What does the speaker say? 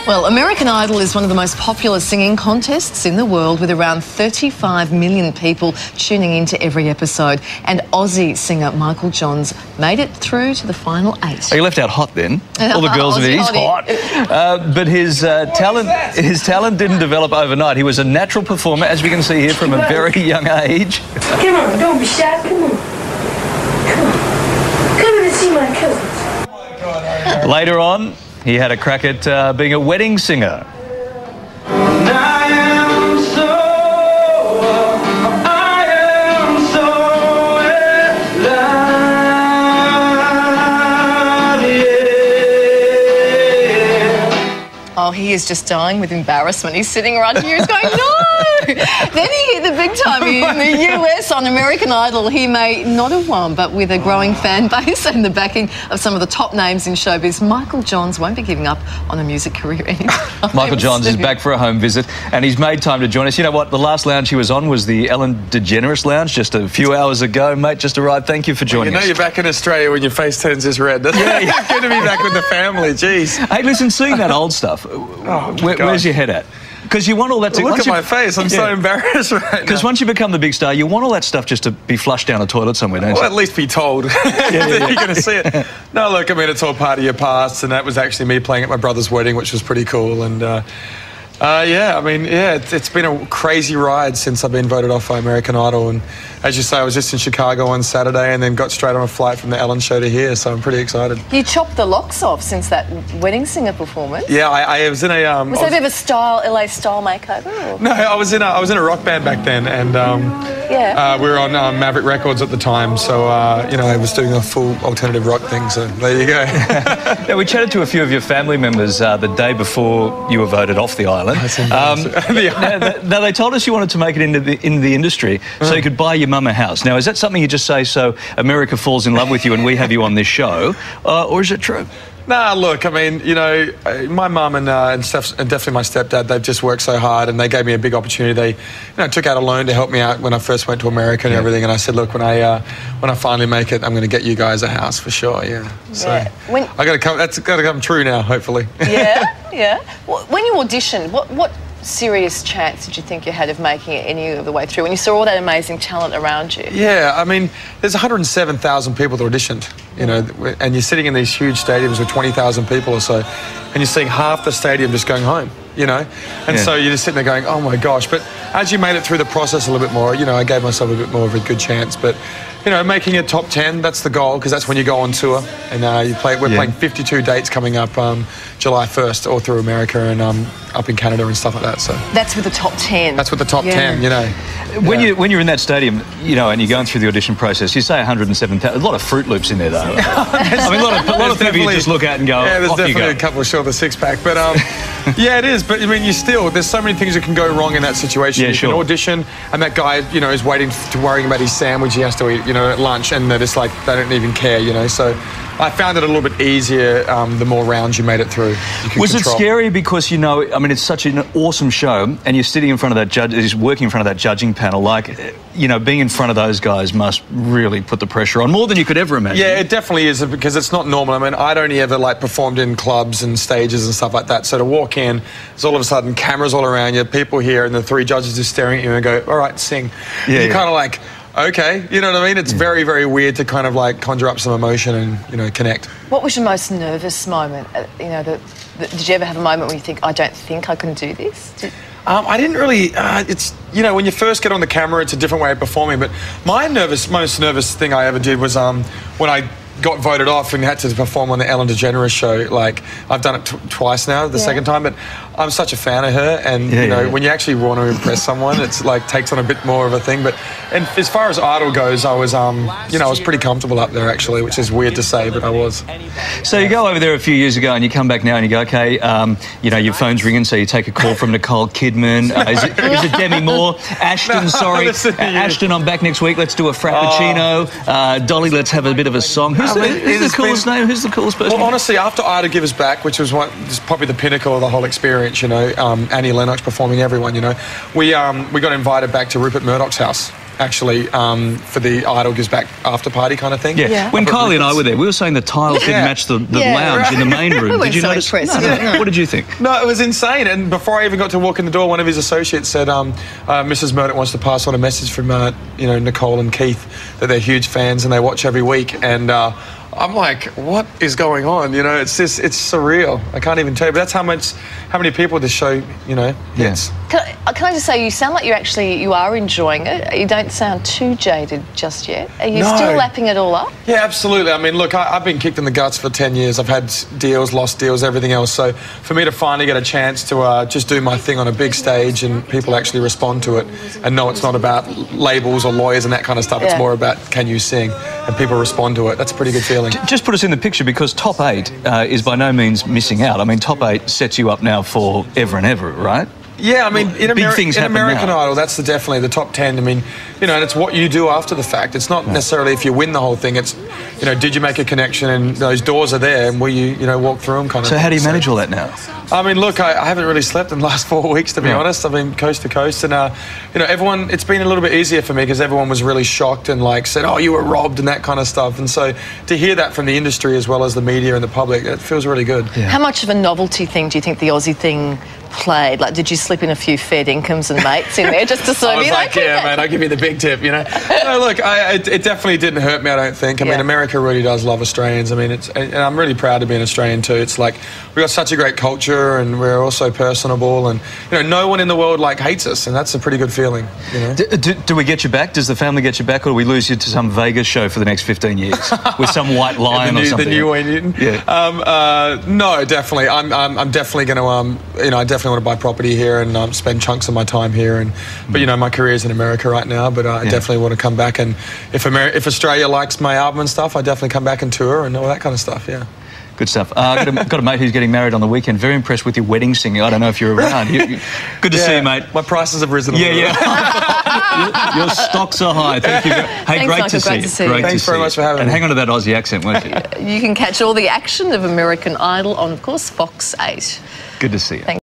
Well, American Idol is one of the most popular singing contests in the world, with around 35 million people tuning into every episode. And Aussie singer Michael Johns made it through to the final 8. Oh, you left out hot then. All the girls have it. He's hot. But his talent didn't develop overnight. He was a natural performer, as we can see here, from a very young age. Come on, don't be shy. Come on. Come in and see my cousins. Later on, he had a crack at being a wedding singer. Oh, he is just dying with embarrassment. He's sitting right here. He's going, no! Then he hit the big time in the US on American Idol. He may not have won, but with a growing fan base and the backing of some of the top names in showbiz, Michael Johns won't be giving up on a music career anytime. Michael Johns is back for a home visit, and he's made time to join us. You know what? The last lounge he was on was the Ellen DeGeneres lounge just a few hours ago. Mate, just arrived. Thank you for joining us. You know you're back in Australia when your face turns this red. That's good to be back with the family. Jeez. Hey, listen, seeing that old stuff, where's your head at? Because you want all that to... Look at my face. I'm so embarrassed right now. Because once you become the big star, you want all that stuff just to be flushed down the toilet somewhere, don't you? Well, at least be told. You're going to see it. No, look, I mean, it's all part of your past, and that was actually me playing at my brother's wedding, which was pretty cool. And, it's been a crazy ride since I've been voted off by American Idol. And as you say, I was just in Chicago on Saturday and then got straight on a flight from the Ellen show to here, so I'm pretty excited. You chopped the locks off since that wedding singer performance. Yeah, I was in a... was that a bit of a LA style makeover? Or? No, I was in a rock band back then, and we were on Maverick Records at the time, so I was doing a full alternative rock thing. So there you go. Now, we chatted to a few of your family members the day before you were voted off the island. Now they told us you wanted to make it into the industry so you could buy your mum a house. Now, is that something you just say so America falls in love with you and we have you on this show, or is it true? Nah, look, I mean, my mum and definitely my stepdad, they've just worked so hard, and they gave me a big opportunity. They, took out a loan to help me out when I first went to America and everything. And I said, look, when I finally make it, I'm going to get you guys a house for sure. Yeah. So I got to come. That's got to come true now, hopefully. Yeah. Well, when you auditioned, what serious chance did you think you had of making it any of the way through when you saw all that amazing talent around you? Yeah, I mean, there's 107,000 people that auditioned, and you're sitting in these huge stadiums with 20,000 people or so, and you're seeing half the stadium just going home, so you're just sitting there going, oh my gosh. But as you made it through the process a little bit more, I gave myself a bit more of a good chance. But making it top 10, that's the goal, because that's when you go on tour. And we're playing 52 dates coming up July 1st all through America and up in Canada and stuff like that. So that's with the top 10. That's with the top 10, When you're in that stadium, and you're going through the audition process, you say 107,000. A lot of Fruit Loops in there, though. I mean, a lot of people you just look at and go, yeah, there's definitely a couple of short of the six-pack. But, yeah, it is. But, I mean, there's so many things that can go wrong in that situation. Yeah, you can audition, and that guy, is waiting to worrying about his sandwich he has to eat, at lunch, and they're just like, they don't even care, So I found it a little bit easier the more rounds you made it through. Was it scary because, it's such an awesome show, and you're sitting in front of that working in front of that judging panel, being in front of those guys must really put the pressure on, more than you could ever imagine. Yeah, it definitely is, because it's not normal. I mean, I'd only ever performed in clubs and stages and stuff like that. So to walk in, there's all of a sudden cameras all around you, people here, and the three judges just staring at you and go, all right, sing. Yeah, you're kind of okay, you know what I mean? It's very, very weird to kind of conjure up some emotion and, connect. What was your most nervous moment? Did you ever have a moment where you think, I don't think I can do this? I didn't really, it's, when you first get on the camera, it's a different way of performing, but my most nervous thing I ever did was when I got voted off and had to perform on the Ellen DeGeneres show. I've done it twice now, the second time, but I'm such a fan of her, and when you actually want to impress someone, it's takes on a bit more of a thing. And as far as Idol goes, I was I was pretty comfortable up there actually, which is weird to say, but I was. So you go over there a few years ago and you come back now and you go, okay, your phone's ringing, so you take a call from Nicole Kidman. Is it Demi Moore? Ashton, No, sorry. Ashton, I'm back next week. Let's do a frappuccino. Dolly, let's have a bit of a song. Who's the coolest name? Who's the coolest person? Well, honestly, after Ida Give Us Back, which was probably the pinnacle of the whole experience, Annie Lennox performing everyone, we got invited back to Rupert Murdoch's house. actually, for the Idol Gives Back after party kind of thing. Yeah. When Kylie and I were there, we were saying the tiles didn't match the lounge in the main room. Did you notice? No. What did you think? No, it was insane. And before I even got to walk in the door, one of his associates said, Mrs. Murdoch wants to pass on a message from, Nicole and Keith, that they're huge fans and they watch every week. And I'm like, what is going on? It's surreal. I can't even tell you. But that's how many people this show, hits. Can I just say, you sound like you are enjoying it. You don't sound too jaded just yet. Are you still lapping it all up? Yeah, absolutely. I mean, look, I've been kicked in the guts for 10 years. I've had deals, lost deals, everything else. So for me to finally get a chance to just do my thing on a big stage and people actually respond to it and know it's not about labels or lawyers and that kind of stuff. It's more about, can you sing? And people respond to it. That's a pretty good feeling. Just put us in the picture, because Top 8 is by no means missing out. I mean, Top 8 sets you up now for ever and ever, right? Yeah, I mean, in American now. Idol, that's definitely the top 10. I mean, and it's what you do after the fact. It's not necessarily if you win the whole thing. It's, did you make a connection and those doors are there and will you, walk through them kind of So thing. how do you manage all that now? I mean, look, I haven't really slept in the last 4 weeks, to be honest. I've been coast to coast and, everyone, it's been a little bit easier for me because everyone was really shocked and said, oh, you were robbed and that kind of stuff. And so to hear that from the industry as well as the media and the public, it feels really good. Yeah. How much of a novelty thing do you think the Aussie thing played? Did you slip in a few fair dincomes and mates in there just to sort of, I was like, yeah, man, I'll give you the big tip, No, look, it definitely didn't hurt me, I don't think. I mean, America really does love Australians. I mean, and I'm really proud to be an Australian too. It's like, we've got such a great culture and we're also personable and, no one in the world, hates us, and that's a pretty good feeling, Do we get you back? Does the family get you back, or do we lose you to some Vegas show for the next 15 years with some white lion or something? The new Wayne Newton? Yeah. No, definitely. I'm definitely going to, I definitely want to buy property here and spend chunks of my time here. But my career is in America right now. But I definitely want to come back, and if Australia likes my album and stuff, I definitely come back and tour and all that kind of stuff. Yeah. Good stuff. Got a mate who's getting married on the weekend. Very impressed with your wedding singing. I don't know if you're around. Good to see you, mate. My prices have risen a little bit. Your stocks are high. Thank you. Hey, Thanks, great Michael, to see you. Thanks very much for having me. And hang on to that Aussie accent, won't you? You can catch all the action of American Idol on, of course, Fox 8. Good to see you. Thanks.